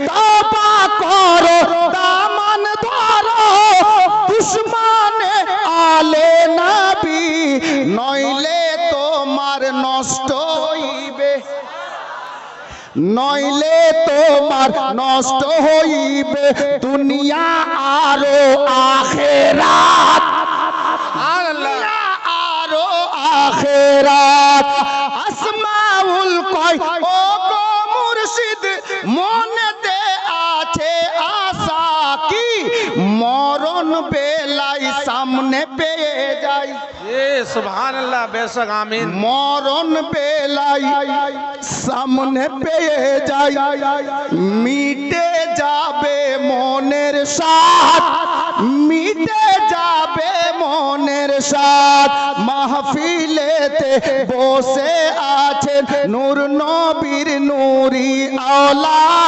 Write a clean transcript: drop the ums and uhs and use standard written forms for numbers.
তওবা করো দামান ধরো দুশমনে আলে নবী নইলে তোমার নষ্ট হইবে নইলে তোমার নষ্ট হইবে দুনিয়া আরো আখিরাত দুনিয়া আরো আখিরাত আসমাউল কয় ও গো মুর্শিদ মনেতে আছে আশা কি মরণ বেলাই সামনে পেয়ে যাই সুবহানাল্লাহ বেশক আমিন মরণ বেলাই সামনে পেয়ে যাই মিটে যাবে মনের সাথ মিটে যাবে মনের সাথ মাহফিলেতে বসে আছেন নূর নবীর নূরি আওলাদ